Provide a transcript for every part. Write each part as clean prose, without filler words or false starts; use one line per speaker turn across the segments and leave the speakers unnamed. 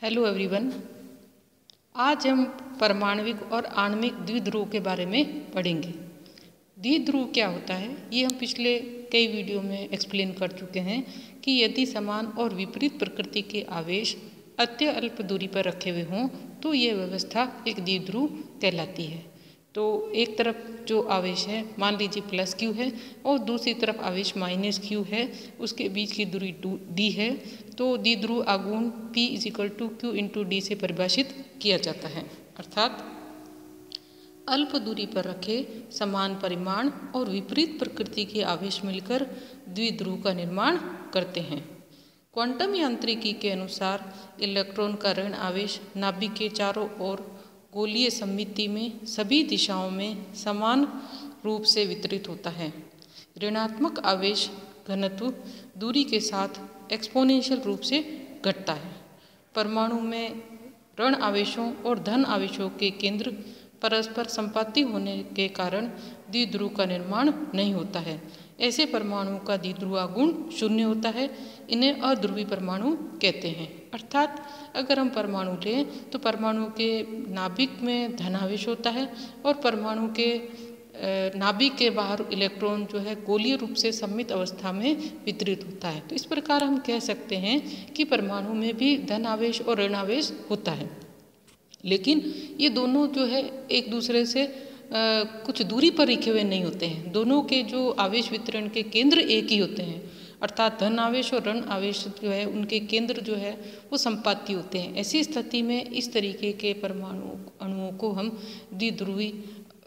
Hello everyone. आज हम परमाणविक और आणविक द्विध्रुव के बारे में पढ़ेंगे। द्विध्रुव क्या होता है ये हम पिछले कई वीडियो में एक्सप्लेन कर चुके हैं कि यदि समान और विपरीत प्रकृति के आवेश अत्यल्प दूरी पर रखे हुए हों तो यह व्यवस्था एक द्विध्रुव कहलाती है। तो एक तरफ जो आवेश है मान लीजिए प्लस क्यू है और दूसरी तरफ आवेश माइनस क्यू है, उसके बीच की दूरी डी है, तो द्विध्रुव आघूर्ण P = Q × D से परिभाषित किया जाता है। अर्थात अल्प दूरी पर रखे समान परिमाण और विपरीत प्रकृति के आवेश मिलकर द्विध्रुव का निर्माण करते हैं। क्वांटम यांत्रिकी के अनुसार इलेक्ट्रॉन का ऋण आवेश नाभिक के चारों ओर गोलीय सममिति में सभी दिशाओं में समान रूप से वितरित होता है। ऋणात्मक आवेश घनत्व दूरी के साथ एक्सपोनेंशियल रूप से घटता है। परमाणु में ऋण आवेशों और धन आवेशों के केंद्र परस्पर संपाती होने के कारण द्विध्रुव का निर्माण नहीं होता है। ऐसे परमाणु का द्विध्रुव आघूर्ण 0 होता है। इन्हें अध्रुवी परमाणु कहते हैं। अर्थात अगर हम परमाणु लें तो परमाणु के नाभिक में धनावेश होता है और परमाणु के नाभिक के बाहर इलेक्ट्रॉन जो है गोलीय रूप से सममित अवस्था में वितरित होता है। तो इस प्रकार हम कह सकते हैं कि परमाणु में भी धन आवेश और ऋण आवेश होता है, लेकिन ये दोनों जो है एक दूसरे से कुछ दूरी पर रखे हुए नहीं होते हैं। दोनों के जो आवेश वितरण के केंद्र एक ही होते हैं। अर्थात धन आवेश और ऋण आवेश जो है उनके केंद्र जो है वो संपाती होते हैं। ऐसी स्थिति में इस तरीके के परमाणु अणुओं को हम द्विध्रुवी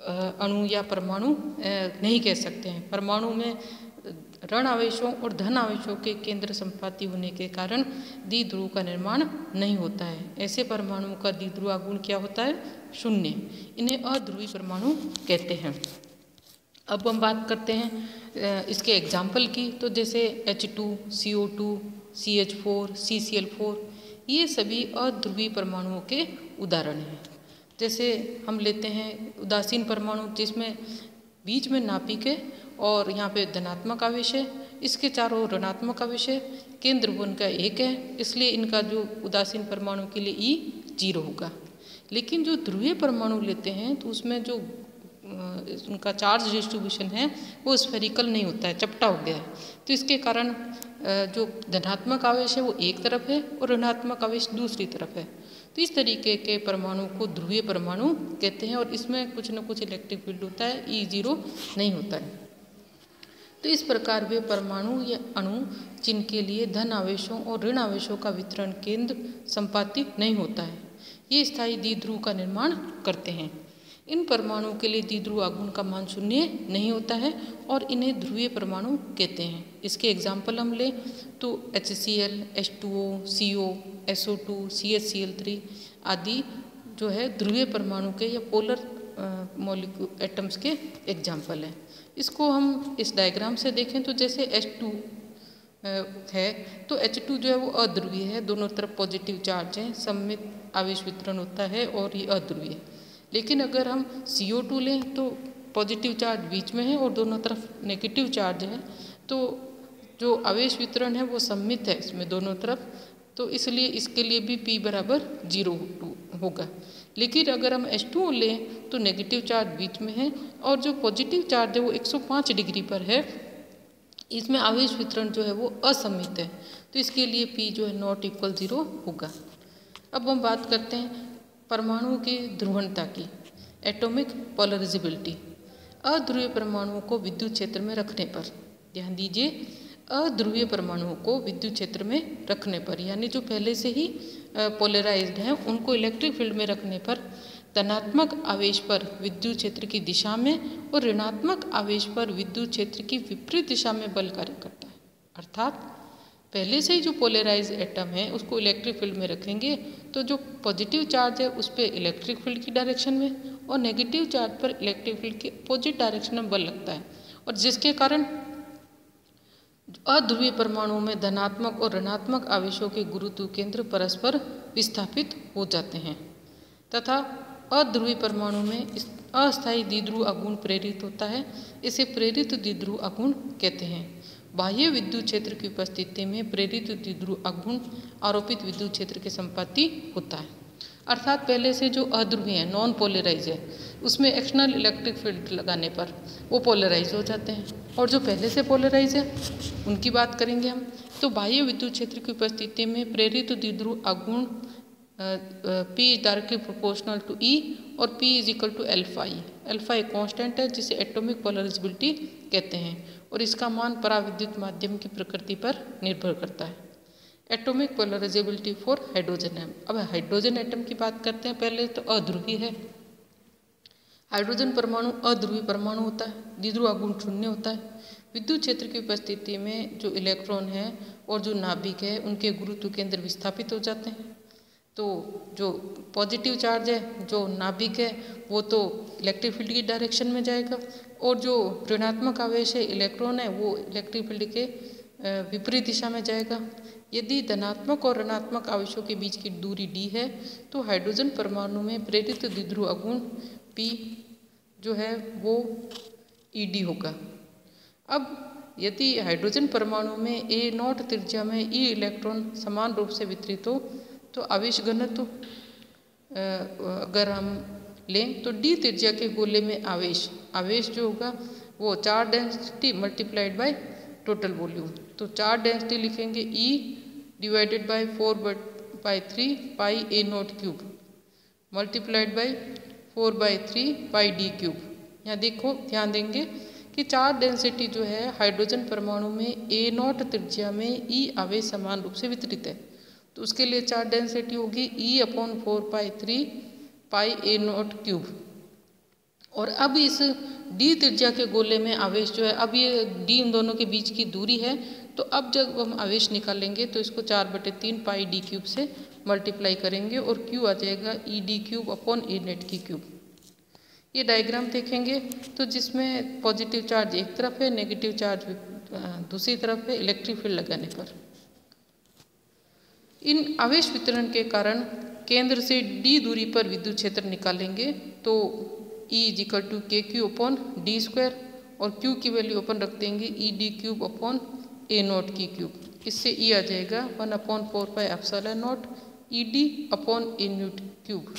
अणु या परमाणु नहीं कह सकते हैं। परमाणु में ऋण आवेशों और धन आवेशों के केंद्र संपाती होने के कारण द्विध्रुव का निर्माण नहीं होता है। ऐसे परमाणु का द्विध्रुव आघूर्ण क्या होता है? 0। इन्हें अध्रुवी परमाणु कहते हैं। अब हम बात करते हैं इसके एग्जाम्पल की। तो जैसे H2, CO2, CH4, CCl4 ये सभी अध्रुवी परमाणुओं के उदाहरण हैं। जैसे हम लेते हैं उदासीन परमाणु जिसमें बीच में नाभिक है और यहाँ पे धनात्मक आवेश है, इसके चारों ओर ऋणात्मक आवेश है, केंद्र उनका 1 है, इसलिए इनका जो उदासीन परमाणु के लिए E 0 होगा। लेकिन जो ध्रुवीय परमाणु लेते हैं तो उसमें जो उनका चार्ज डिस्ट्रीब्यूशन है वो स्फेरिकल नहीं होता है, चपटा हो गया है। तो इसके कारण जो धनात्मक आवेश है वो एक तरफ है और ऋणात्मक आवेश दूसरी तरफ है। तो इस तरीके के परमाणु को ध्रुवीय परमाणु कहते हैं और इसमें कुछ न कुछ इलेक्ट्रिक फील्ड होता है, E 0 नहीं होता है। तो इस प्रकार वे परमाणु या अणु जिनके लिए धन आवेशों और ऋण आवेशों का वितरण केंद्र संपाती नहीं होता है, ये स्थायी द्विध्रुव का निर्माण करते हैं। इन परमाणुओं के लिए द्विध्रुव आघूर्ण का मान 0 नहीं होता है और इन्हें ध्रुवीय परमाणु कहते हैं। इसके एग्जाम्पल हम लें तो HCl, H2O, CO, SO2, CHCl3 आदि जो है ध्रुवीय परमाणु के या पोलर मॉलिक्यूल एटम्स के एग्जाम्पल हैं। इसको हम इस डायग्राम से देखें तो जैसे H2 है तो H2 जो है वो अध्रुवीय है, दोनों तरफ पॉजिटिव चार्ज है, सममित आवेश वितरण होता है और ये अध्रुवीय है। लेकिन अगर हम CO2 लें तो पॉजिटिव चार्ज बीच में है और दोनों तरफ नेगेटिव चार्ज है, तो जो आवेश वितरण है वो सममित है इसमें दोनों तरफ, तो इसलिए इसके लिए भी P = 0 होगा। लेकिन अगर हम H2O लें तो नेगेटिव चार्ज बीच में है और जो पॉजिटिव चार्ज है वो 105 डिग्री पर है, इसमें आवेश वितरण जो है वो असममित है, तो इसके लिए P जो है ≠ 0 होगा। अब हम बात करते हैं परमाणु की ध्रुवणता की, एटॉमिक पोलराइजेबिलिटी। अध्रुवीय परमाणुओं को विद्युत क्षेत्र में रखने पर, ध्यान दीजिए, अध्रुवीय परमाणुओं को विद्युत क्षेत्र में रखने पर यानी जो पहले से ही पोलराइज्ड हैं उनको इलेक्ट्रिक फील्ड में रखने पर धनात्मक आवेश पर विद्युत क्षेत्र की दिशा में और ऋणात्मक आवेश पर विद्युत क्षेत्र की विपरीत दिशा में बल कार्य करता है। अर्थात पहले से ही जो पोलराइज एटम है उसको इलेक्ट्रिक फील्ड में रखेंगे तो जो पॉजिटिव चार्ज है उस पर इलेक्ट्रिक फील्ड की डायरेक्शन में और नेगेटिव चार्ज पर इलेक्ट्रिक फील्ड के अपोजिट डायरेक्शन में बल लगता है, और जिसके कारण अध्रुवीय परमाणुओं में धनात्मक और ऋणात्मक आवेशों के गुरुत्व केंद्र परस्पर विस्थापित हो जाते हैं तथा अध्रुवीय परमाणु में अस्थायी द्विध्रुव आघूर्ण प्रेरित होता है। इसे प्रेरित द्विध्रुव आघूर्ण कहते हैं। बाह्य विद्युत क्षेत्र की उपस्थिति में प्रेरित द्विध्रुव आघूर्ण आरोपित विद्युत क्षेत्र के संपाती होता है। अर्थात पहले से जो अध्रुवीय है, नॉन पोलराइज है, उसमें एक्सटर्नल इलेक्ट्रिक फील्ड लगाने पर वो पोलराइज हो जाते हैं, और जो पहले से पोलराइज है उनकी बात करेंगे हम। तो बाह्य विद्युत क्षेत्र की उपस्थिति में प्रेरित द्विध्रुव आघूर्ण P is directly proportional to E और P is equal to alpha E. Alpha एक कांस्टेंट है जिसे एटॉमिक पोलराइजेबिलिटी कहते हैं, और इसका मान पराविद्युत माध्यम की प्रकृति पर निर्भर करता है। एटॉमिक पोलराइजेबिलिटी फॉर हाइड्रोजन है। अब हाइड्रोजन एटम की बात करते हैं। पहले तो अध्रुवीय है, हाइड्रोजन परमाणु अध्रुवीय परमाणु होता है, द्विध्रुव आघूर्ण शून्य होता है। विद्युत क्षेत्र की उपस्थिति में जो इलेक्ट्रॉन है और जो नाभिक है उनके गुरुत्व केंद्र विस्थापित हो जाते हैं। तो जो पॉजिटिव चार्ज है, जो नाभिक है, वो तो इलेक्ट्रिक फील्ड की डायरेक्शन में जाएगा, और जो ऋणात्मक आवेश है इलेक्ट्रॉन है वो इलेक्ट्रिक फील्ड के विपरीत दिशा में जाएगा। यदि धनात्मक और ऋणात्मक आवेशों के बीच की दूरी d है तो हाइड्रोजन परमाणु में प्रेरित द्विध्रुव आघूर्ण P जो है वो ED होगा। अब यदि हाइड्रोजन परमाणु में A0 त्रिज्या में E इलेक्ट्रॉन समान रूप से वितरित हो तो आवेश घनत्व अगर हम लें तो D त्रिज्या के गोले में आवेश जो होगा वो charge density multiplied by total volume. तो चार्ज डेंसिटी लिखेंगे E divided by 4/3 pi A0 cube multiplied by 4/3 pi D cube. यहाँ देखो ध्यान देंगे कि चार्ज डेंसिटी जो है हाइड्रोजन परमाणु में A0 त्रिज्या में E आवेश समान रूप से वितरित है, तो उसके लिए चार्ज डेंसिटी होगी E/4/3 पाई A0 क्यूब। और अब इस D त्रिज्या के गोले में आवेश जो है, अब ये D इन दोनों के बीच की दूरी है, तो अब जब हम आवेश निकालेंगे तो इसको 4/3 पाई D क्यूब से मल्टीप्लाई करेंगे और Q आ जाएगा ED cube upon A net की क्यूब। ये डायग्राम देखेंगे तो जिसमें पॉजिटिव चार्ज एक तरफ है, नेगेटिव चार्ज दूसरी तरफ है इलेक्ट्रिक फील्ड लगाने पर। इन आवेश वितरण के कारण केंद्र से D दूरी पर विद्युत क्षेत्र निकालेंगे तो E is equal to KQ upon D² और Q की वैल्यू अपन रख देंगे ED क्यूब अपॉन A0 की क्यूब। इससे E आ जाएगा 1/4 pi epsilon naught ED upon A0 cube.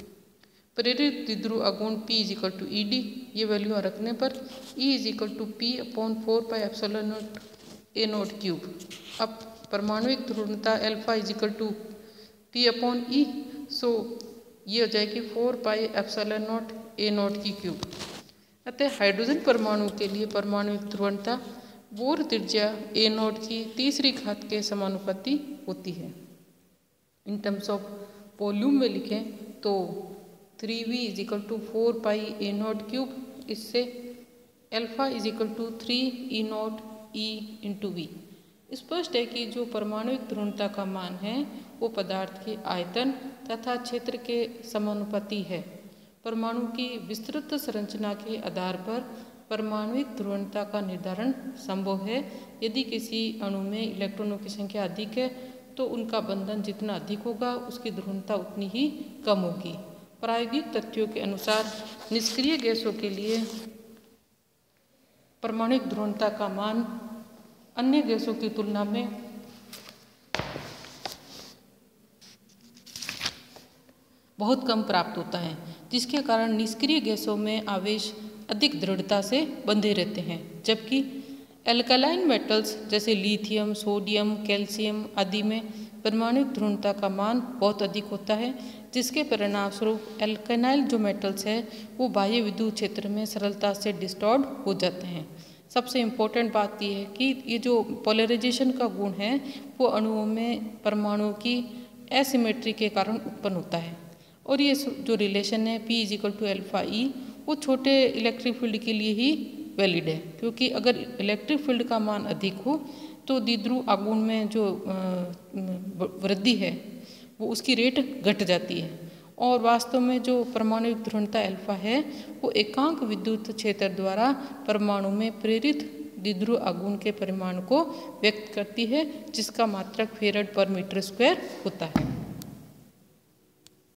प्रेरित द्विध्रुव आघूर्ण P is equal to ED, ये वैल्यू रखने पर E is equal to P upon 4 pi epsilon naught A0 cube. अब परमाणुविक ध्रुवता alpha is equal to P upon E, so ये हो जाएगी 4 पाई एप्सिलॉन नॉट A0 की क्यूब। अतः हाइड्रोजन परमाणु के लिए परमाणुविक ध्रुवता बोर त्रिज्या A0 की तीसरी घात के समानुपाती होती है। इन टर्म्स ऑफ वॉल्यूम में लिखें तो 3V is equal to 4 pi A0 cube, इससे alpha is equal to 3E0 E into V। स्पष्ट है कि जो परमाणुविक ध्रुवता का मान है वो पदार्थ के आयतन तथा क्षेत्र के समानुपाती है। परमाणु की विस्तृत संरचना के आधार पर परमाणुविक ध्रुवता का निर्धारण संभव है। यदि किसी अणु में इलेक्ट्रॉनों की संख्या अधिक है तो उनका बंधन जितना अधिक होगा उसकी ध्रुवता उतनी ही कम होगी। प्रायोगिक तथ्यों के अनुसार निष्क्रिय गैसों के लिए परमाणुविक ध्रुवता का मान अन्य गैसों की तुलना में बहुत कम प्राप्त होता है, जिसके कारण निष्क्रिय गैसों में आवेश अधिक दृढ़ता से बंधे रहते हैं, जबकि एल्कलाइन मेटल्स जैसे लिथियम, सोडियम, कैल्शियम आदि में परमाणुविक ध्रुवता का मान बहुत अधिक होता है, जिसके परिणामस्वरूप एल्केनाइल जो मेटल्स है वो बाह्य विद्युत क्षेत्र में सरलता से डिस्टॉर्ड हो जाते हैं। सबसे इम्पोर्टेंट बात यह है कि ये जो पोलराइजेशन का गुण है वो अणुओं में परमाणुओं की एसिमेट्री के कारण उत्पन्न होता है, और ये जो रिलेशन है P is equal to alpha E वो छोटे इलेक्ट्रिक फील्ड के लिए ही वैलिड है, क्योंकि अगर इलेक्ट्रिक फील्ड का मान अधिक हो तो द्विध्रुव आघूर्ण में जो वृद्धि है वो उसकी रेट घट जाती है, और वास्तव में जो परमाणुविक ध्रुवता अल्फा है वो एकांक विद्युत क्षेत्र द्वारा परमाणु में प्रेरित द्विध्रुव आघूर्ण के परिमाण को व्यक्त करती है, जिसका मात्रक फेरेड पर मीटर स्क्वायर होता है।